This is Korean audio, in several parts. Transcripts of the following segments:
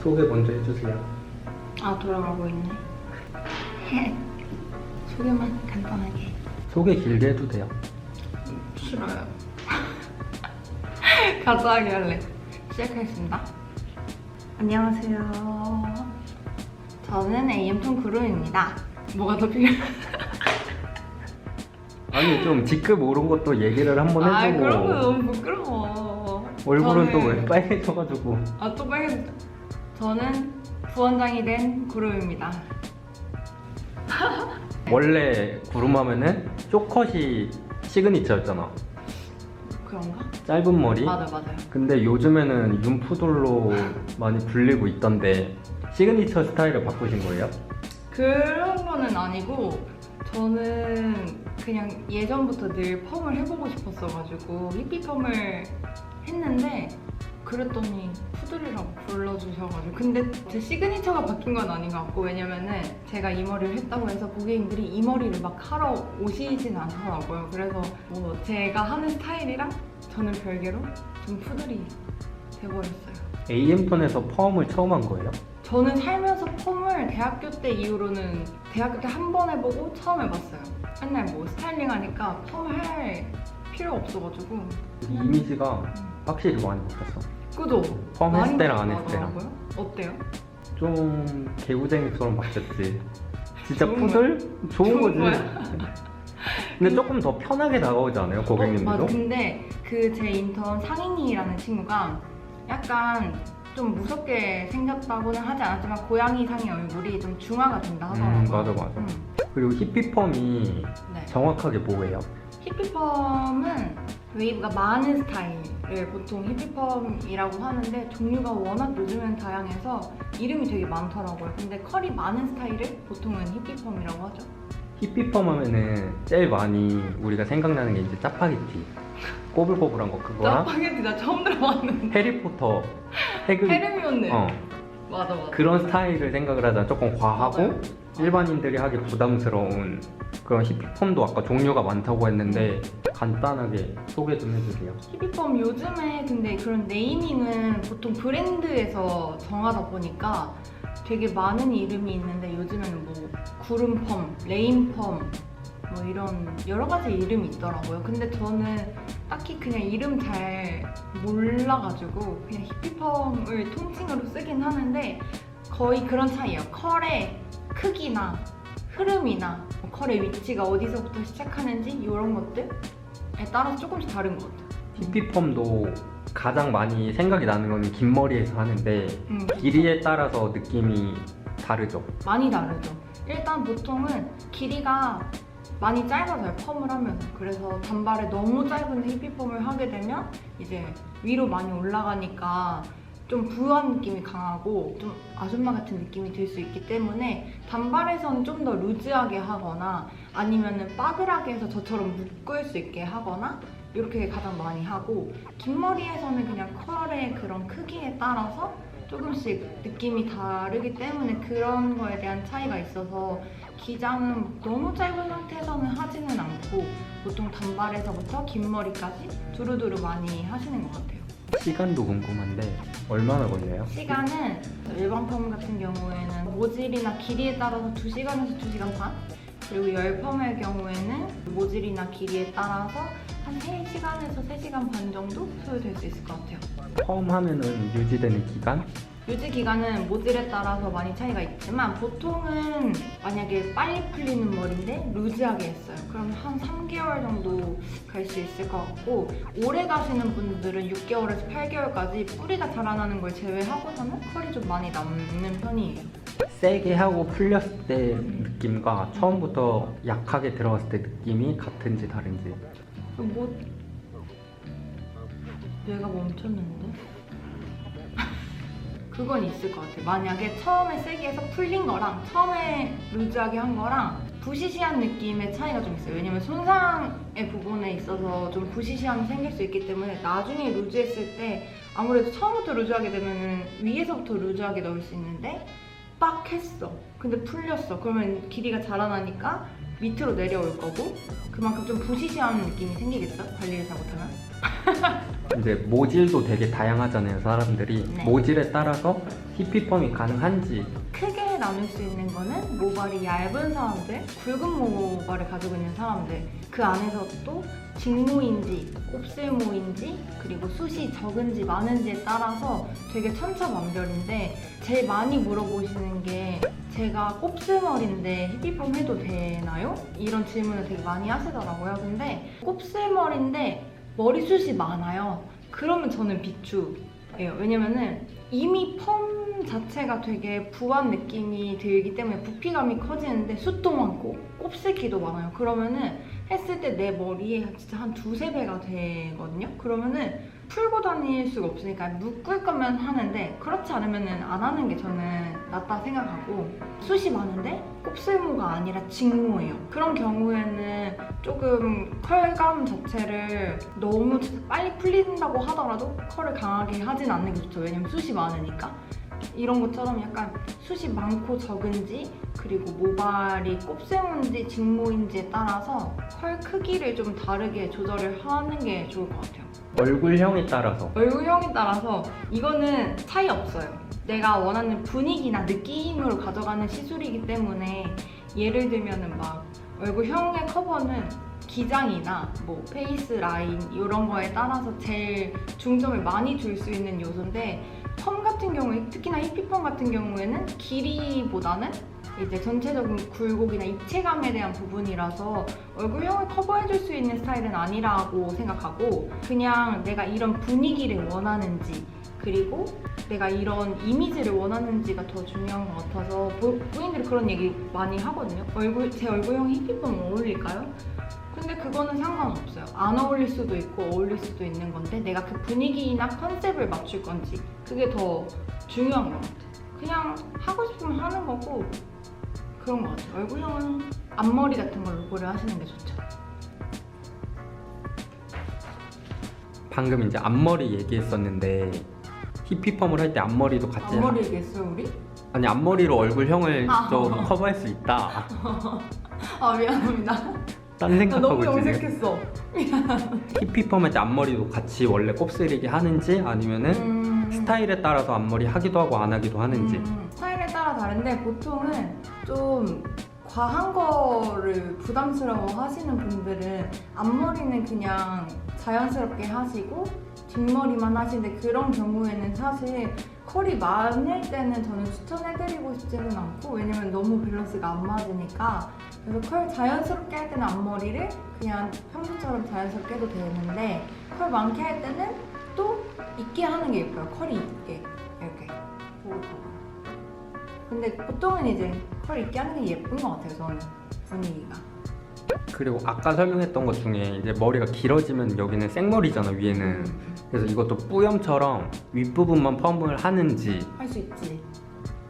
소개 먼저 해주세요. 아, 돌아가고 있네. 소개만 간단하게. 소개 길게 해도 돼요. 싫어요. 간단하게 할래. 시작하겠습니다. 안녕하세요. 저는 AM톤 구름입니다. 뭐가 더 필요해? 아니 좀 직급 오른 것도 얘기를 한번 해주고. 아, 그런 거 너무 부끄러워. 얼굴은 또 저는- 왜 빨개져가지고. 아, 또 빨개졌다. 저는 부원장이 된 구름입니다. 원래 구름하면은 쇼컷이 시그니처였잖아. 그런가? 짧은 머리. 맞아요. 근데 요즘에는 윤푸들로 많이 불리고 있던데 시그니처 스타일을 바꾸신 거예요? 그런 거는 아니고 저는 그냥 예전부터 늘 펌을 해보고 싶었어가지고 히피 펌을 했는데 그랬더니 푸들이라고 불러주셔가지고 근데 제 시그니처가 바뀐 건 아닌 것 같고 왜냐면은 제가 이 머리를 했다고 해서 고객님들이 이 머리를 막 하러 오시진 않더라고요. 그래서 뭐 제가 하는 스타일이랑 저는 별개로 좀 푸들이 돼버렸어요. AM톤에서 펌을 처음 한 거예요? 저는 살면서 펌을 대학교 때 이후로는 대학교 때 한 번 해보고 처음 해봤어요. 맨날 뭐 스타일링 하니까 펌을 할 필요 없어가지고 이미지가 확실히 많이 바뀌었어. 그죠? 펌 했을 많이 때랑 안 했을 때랑. 바뀌더라고요. 어때요? 좀 개구쟁이처럼 바뀌었지. 진짜 좋은 푸들? 좋은 거지. 거야? 근데 조금 더 편하게 다가오지 않아요, 고객님들도? 맞아. 근데 그 제 인턴 상인이라는 친구가 약간 좀 무섭게 생겼다고는 하지 않았지만 고양이상의 얼굴이 좀 중화가 된다 하더라고요. 맞아. 그리고 히피펌이 네. 정확하게 뭐예요? 히피펌은 웨이브가 많은 스타일을 보통 히피펌이라고 하는데 종류가 워낙 요즘엔 다양해서 이름이 되게 많더라고요. 근데 컬이 많은 스타일을 보통은 히피펌이라고 하죠. 히피펌 하면은 제일 많이 우리가 생각나는 게 이제 짜파게티 꼬불꼬불한 거 그거랑 짜파게티 나 처음 들어봤는데. 해리포터 해그 헤르미온느. 어 맞아. 그런 스타일을 생각을 하잖아. 조금 과하고 맞아요. 일반인들이 하기 부담스러운 그런 히피펌도 아까 종류가 많다고 했는데 간단하게 소개 좀 해주세요. 히피펌 요즘에 근데 그런 네이밍은 보통 브랜드에서 정하다 보니까 되게 많은 이름이 있는데 요즘에는 뭐 구름펌, 레인펌 뭐 이런 여러 가지 이름이 있더라고요. 근데 저는 딱히 그냥 이름 잘 몰라가지고 그냥 히피펌을 통칭으로 쓰긴 하는데 거의 그런 차이예요. 컬의 크기나 흐름이나 컬의 위치가 어디서부터 시작하는지 이런 것들에 따라서 조금씩 다른 것 같아요. 히피펌도 가장 많이 생각이 나는 거는 긴 머리에서 하는데 길이에 따라서 느낌이 다르죠. 많이 다르죠. 일단 보통은 길이가 많이 짧아져요, 펌을 하면. 그래서 단발에 너무 짧은 히피펌을 하게 되면 이제 위로 많이 올라가니까 좀 부유한 느낌이 강하고 좀 아줌마 같은 느낌이 들 수 있기 때문에 단발에서는 좀 더 루즈하게 하거나 아니면은 빠글하게 해서 저처럼 묶을 수 있게 하거나 이렇게 가장 많이 하고 긴 머리에서는 그냥 컬의 그런 크기에 따라서 조금씩 느낌이 다르기 때문에 그런 거에 대한 차이가 있어서 기장은 너무 짧은 상태에서는 하지는 않고 보통 단발에서부터 긴 머리까지 두루두루 많이 하시는 것 같아요. 시간도 궁금한데 얼마나 걸려요? 시간은 일반 펌 같은 경우에는 모질이나 길이에 따라서 2시간에서 2시간 반 그리고 열펌의 경우에는 모질이나 길이에 따라서 한 3시간에서 3시간 반 정도 소요될 수 있을 것 같아요. 펌 하면은 유지되는 기간? 유지 기간은 모질에 따라서 많이 차이가 있지만 보통은 만약에 빨리 풀리는 머리인데 루즈하게 했어요. 그럼 한 3개월 정도 갈 수 있을 것 같고 오래 가시는 분들은 6개월에서 8개월까지 뿌리가 자라나는 걸 제외하고서는 컬이 좀 많이 남는 편이에요. 세게 하고 풀렸을 때 느낌과 처음부터 약하게 들어갔을 때 느낌이 같은지 다른지. 뭐 얘가 멈췄는데? 그건 있을 것 같아요. 만약에 처음에 세게 해서 풀린 거랑 처음에 루즈하게 한 거랑 부시시한 느낌의 차이가 좀 있어요. 왜냐면 손상의 부분에 있어서 좀 부시시함이 생길 수 있기 때문에 나중에 루즈했을 때 아무래도 처음부터 루즈하게 되면은 위에서부터 루즈하게 넣을 수 있는데 빡 했어. 근데 풀렸어. 그러면 길이가 자라나니까 밑으로 내려올 거고 그만큼 좀 부시시한 느낌이 생기겠죠? 관리를 잘못하면. 이제 모질도 되게 다양하잖아요, 사람들이. 네. 모질에 따라서 히피펌이 가능한지. 크게 나눌 수 있는 거는 모발이 얇은 사람들, 굵은 모발을 가지고 있는 사람들, 그 안에서 또 직모인지 곱슬모인지 그리고 숱이 적은지 많은지에 따라서 되게 천차만별인데, 제일 많이 물어보시는 게 제가 곱슬머리인데 히피펌 해도 되나요? 이런 질문을 되게 많이 하시더라고요. 근데 곱슬머리인데 머리숱이 많아요. 그러면 저는 비추예요. 왜냐면은 이미 펌 자체가 되게 부한 느낌이 들기 때문에 부피감이 커지는데 숱도 많고 곱슬기도 많아요. 그러면은 했을 때 내 머리에 진짜 한 두세 배가 되거든요. 그러면은 풀고 다닐 수가 없으니까 묶을 거면 하는데, 그렇지 않으면은 안 하는 게 저는 낫다 생각하고, 숱이 많은데 곱슬모가 아니라 직모예요. 그런 경우에는 조금 컬감 자체를 너무 빨리 풀린다고 하더라도 컬을 강하게 하진 않는 게 좋죠. 왜냐면 숱이 많으니까. 이런 것처럼 약간 숱이 많고 적은지, 그리고 모발이 곱슬모인지 직모인지에 따라서 컬 크기를 좀 다르게 조절을 하는 게 좋을 것 같아요. 얼굴형에 따라서. 얼굴형에 따라서 이거는 차이 없어요. 내가 원하는 분위기나 느낌으로 가져가는 시술이기 때문에, 예를 들면은 막 얼굴형의 커버는 기장이나 뭐 페이스 라인 이런 거에 따라서 제일 중점을 많이 둘 수 있는 요소인데, 펌 같은 경우에, 특히나 히피펌 같은 경우에는 길이보다는 이제 전체적인 굴곡이나 입체감에 대한 부분이라서 얼굴형을 커버해줄 수 있는 스타일은 아니라고 생각하고, 그냥 내가 이런 분위기를 원하는지 그리고 내가 이런 이미지를 원하는지가 더 중요한 것 같아서, 부인들이 그런 얘기 많이 하거든요. 제 얼굴형이 히피펌 어울릴까요? 근데 그거는 상관없어요. 안 어울릴 수도 있고 어울릴 수도 있는 건데, 내가 그 분위기나 컨셉을 맞출 건지, 그게 더 중요한 것 같아요. 그냥 하고 싶으면 하는 거고 그런 것 같아요. 얼굴형은 앞머리 같은 걸로 고려하시는 게 좋죠. 방금 이제 앞머리 얘기했었는데, 히피펌을 할 때 앞머리도 같이 앞머리 얘기했어요 우리? 아니, 앞머리로 얼굴형을 아. 좀 커버할 수 있다. 아 미안합니다. 딴 나 생각하고 너무 있지 지금. 염색했어. 히피펌 할 때 앞머리도 같이 원래 곱슬이게 하는지, 아니면은 스타일에 따라서 앞머리 하기도 하고 안 하기도 하는지. 스타일에 따라 다른데, 보통은 좀 과한 거를 부담스러워 하시는 분들은 앞머리는 그냥 자연스럽게 하시고 뒷머리만 하시는데, 그런 경우에는 사실 컬이 많을 때는 저는 추천해드리고 싶지는 않고, 왜냐면 너무 밸런스가 안 맞으니까. 그래서 컬 자연스럽게 할 때는 앞머리를 그냥 평소처럼 자연스럽게 해도 되는데, 컬 많게 할 때는 또 있게 하는 게 예뻐요. 컬이 있게 이렇게. 근데 보통은 이제 컬 있게 하는 게 예쁜 것 같아요, 저는. 분위기가. 그리고 아까 설명했던 것 중에 이제 머리가 길어지면 여기는 생머리잖아, 위에는. 그래서 이것도 뿌염처럼 윗부분만 펌을 하는지. 할 수 있지.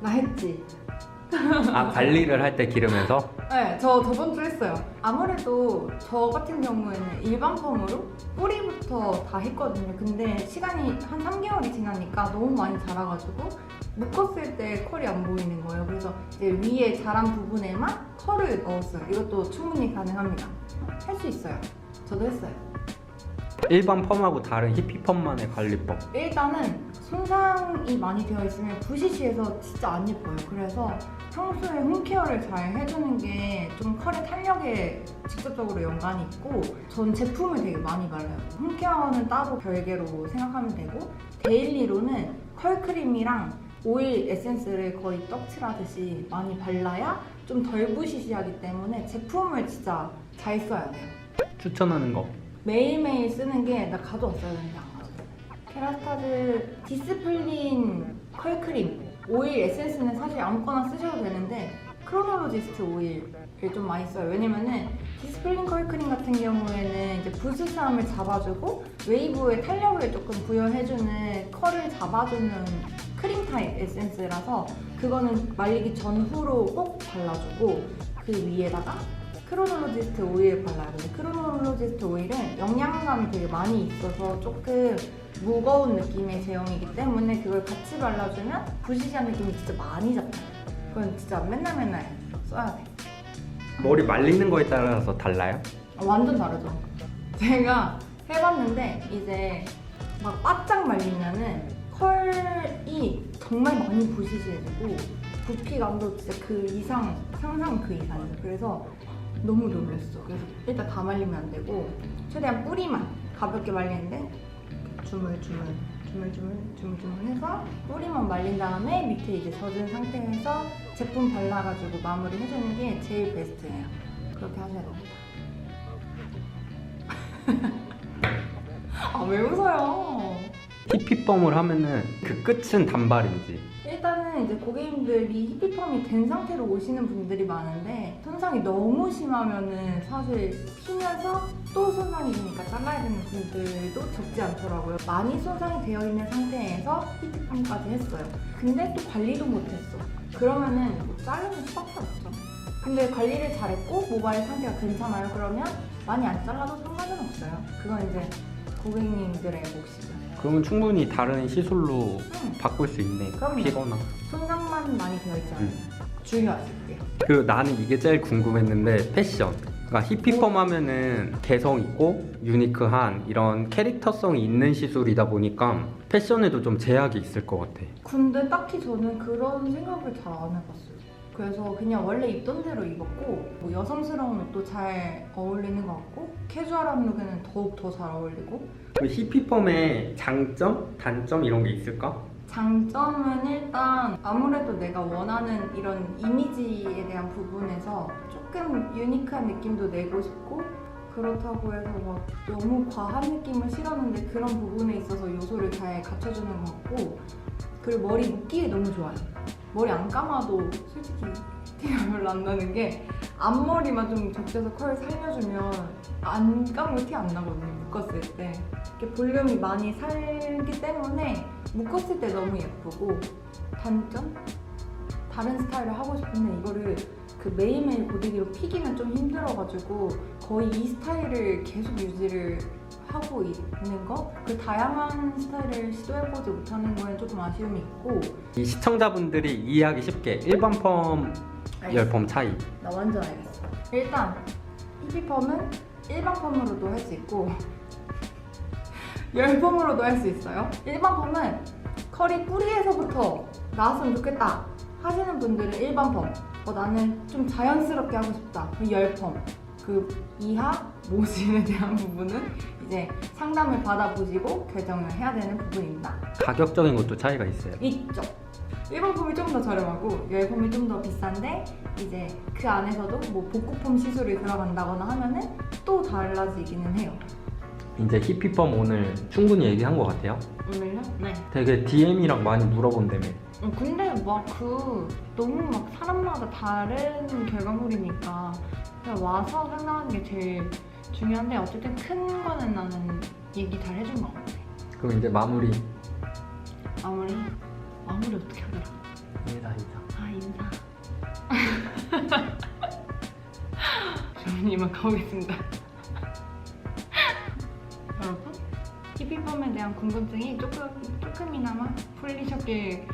나 했지. 아, 관리를 할 때 기르면서? 네, 저 저번 주 했어요. 아무래도 저 같은 경우에는 일반 펌으로 뿌리부터 다 했거든요. 근데 시간이 한 3개월이 지나니까 너무 많이 자라가지고 묶었을 때 컬이 안 보이는 거예요. 그래서 이제 위에 자란 부분에만 컬을 넣었어요. 이것도 충분히 가능합니다. 할 수 있어요. 저도 했어요. 일반 펌하고 다른 히피펌만의 관리법. 일단은 손상이 많이 되어 있으면 부시시해서 진짜 안 예뻐요. 그래서 평소에 홈케어를 잘 해주는 게 좀 컬의 탄력에 직접적으로 연관이 있고, 전 제품을 되게 많이 발라요. 홈케어는 따로 별개로 생각하면 되고, 데일리로는 컬크림이랑 오일 에센스를 거의 떡칠하듯이 많이 발라야 좀 덜 부시시하기 때문에 제품을 진짜 잘 써야 돼요. 추천하는 거. 매일매일 쓰는 게, 나 가져왔어야 되는데 안 가져왔어. 케라스타즈 디스플린 컬크림, 오일 에센스는 사실 아무거나 쓰셔도 되는데 크로놀로지스트 오일을 좀 많이 써요. 왜냐면은 디스플린 컬크림 같은 경우에는 이제 부스스함을 잡아주고 웨이브의 탄력을 조금 부여해주는, 컬을 잡아주는 크림 타입 에센스라서 그거는 말리기 전후로 꼭 발라주고, 그 위에다가 크로놀로지스트 오일 발라야 돼요. 크로놀로지스트 오일은 영양감이 되게 많이 있어서 조금 무거운 느낌의 제형이기 때문에 그걸 같이 발라주면 부시시한 느낌이 진짜 많이 잡혀요. 그건 진짜 맨날 써야 돼. 머리 말리는 거에 따라서 달라요? 완전 다르죠. 제가 해봤는데 이제 막 바짝 말리면은 컬이 정말 많이 부시시해지고 부피감도 진짜 그 이상, 상상 그 이상이에요. 그래서 너무 놀랐어. 그래서 일단 다 말리면 안 되고 최대한 뿌리만 가볍게 말리는데 주물주물해서 뿌리만 말린 다음에 밑에 이제 젖은 상태에서 제품 발라가지고 마무리 해주는 게 제일 베스트예요. 그렇게 하셔야 됩니다. 아, 왜 웃어요? 히피펌을 하면은 그 끝은 단발인지 일단은 이제 고객님들이 히피펌이 된 상태로 오시는 분들이 많은데 손상이 너무 심하면은 사실 피면서 또 손상이 되니까 잘라야 되는 분들도 적지 않더라고요. 많이 손상이 되어 있는 상태에서 히피펌까지 했어요. 근데 또 관리도 못했어. 그러면은 뭐 자르는 수밖에 없죠. 근데 관리를 잘했고 모발 상태가 괜찮아요. 그러면 많이 안 잘라도 상관은 없어요. 그건 이제 고객님들의 몫이죠. 그러면 충분히 다른 시술로 바꿀 수 있네. 그럼요. 피거나. 손상만 많이 되어 있잖아요. 중요하지 그게. 그 나는 이게 제일 궁금했는데 패션. 그러니까 히피펌 하면은 개성 있고 유니크한 이런 캐릭터성이 있는 시술이다 보니까 패션에도 좀 제약이 있을 것 같아. 근데 딱히 저는 그런 생각을 잘 안 해봤어요. 그래서 그냥 원래 입던 대로 입었고 뭐 여성스러운 옷도 잘 어울리는 것 같고 캐주얼한 룩에는 더욱 더 잘 어울리고. 그 히피펌의 장점, 단점 이런 게 있을까? 장점은 일단 아무래도 내가 원하는 이런 이미지에 대한 부분에서 조금 유니크한 느낌도 내고 싶고 그렇다고 해서 막 너무 과한 느낌을 싫었는데 그런 부분에 있어서 요소를 잘 갖춰주는 것 같고 그리고 머리 묶기에 너무 좋아요. 머리 안 감아도 솔직히 티가 별로 안 나는 게 앞머리만 좀 적셔서 컬 살려주면 안 감고 티 안 나거든요. 묶었을 때 이렇게 볼륨이 많이 살기 때문에 묶었을 때 너무 예쁘고 단점? 다른 스타일을 하고 싶은데 이거를 그 매일매일 고데기로 피기는 좀 힘들어가지고 거의 이 스타일을 계속 유지를 하고 있는 거? 그 다양한 스타일을 시도해보지 못하는 거에 조금 아쉬움이 있고. 이 시청자분들이 이해하기 쉽게 일반 펌, 열펌 차이. 나 완전 알겠어. 일단 히피펌은 일반 펌으로도 할 수 있고 열펌으로도 할 수 있어요. 일반 펌은 컬이 뿌리에서부터 나왔으면 좋겠다 하시는 분들은 일반 펌. 나는 좀 자연스럽게 하고 싶다. 열펌. 그 이하 모질에 대한 부분은 이제 상담을 받아보시고 결정을 해야 되는 부분입니다. 가격적인 것도 차이가 있어요. 있죠. 일반 펌이 좀 더 저렴하고 열펌이 좀 더 비싼데 이제 그 안에서도 뭐 복구펌 시술이 들어간다거나 하면은 또 달라지기는 해요. 이제 히피펌 오늘 충분히 얘기한 것 같아요. 오늘요? 네. 되게 DM이랑 많이 물어본다며. 근데 막 너무 막 사람마다 다른 결과물이니까 그냥 와서 상담하는 게 제일 중요한데 어쨌든 큰 거는 나는 얘기 잘 해준 것 같아. 그럼 이제 마무리. 마무리 어떻게 하더라? 인사. 인사. 저는 이만 가보겠습니다. 여러분, 히피펌에 대한 궁금증이 조금이나마 풀리셨길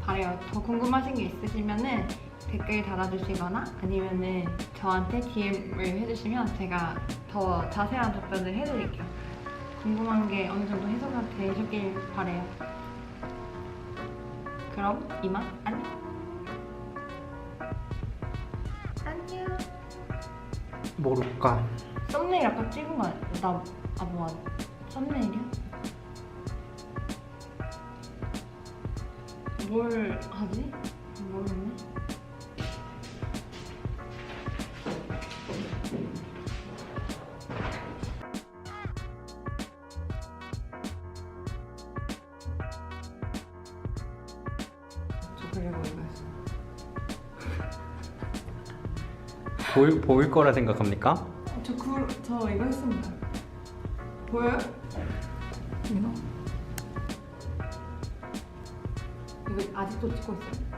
바래요. 더 궁금하신 게 있으시면은 댓글 달아주시거나 아니면은 저한테 DM을 해주시면 제가 더 자세한 답변을 해드릴게요. 궁금한 게 어느 정도 해소가 되셨길 바래요. 그럼 이만 안녕. 모를까? 썸네일 아까 찍은 거 뭐야? 썸네일이야? 뭘 하지? 모르겠네. 저 그리고 이거 했어요. 보일 거라 생각합니까? 저 이거 했습니다. 보여요? 이거 아직도 찍고 있어요.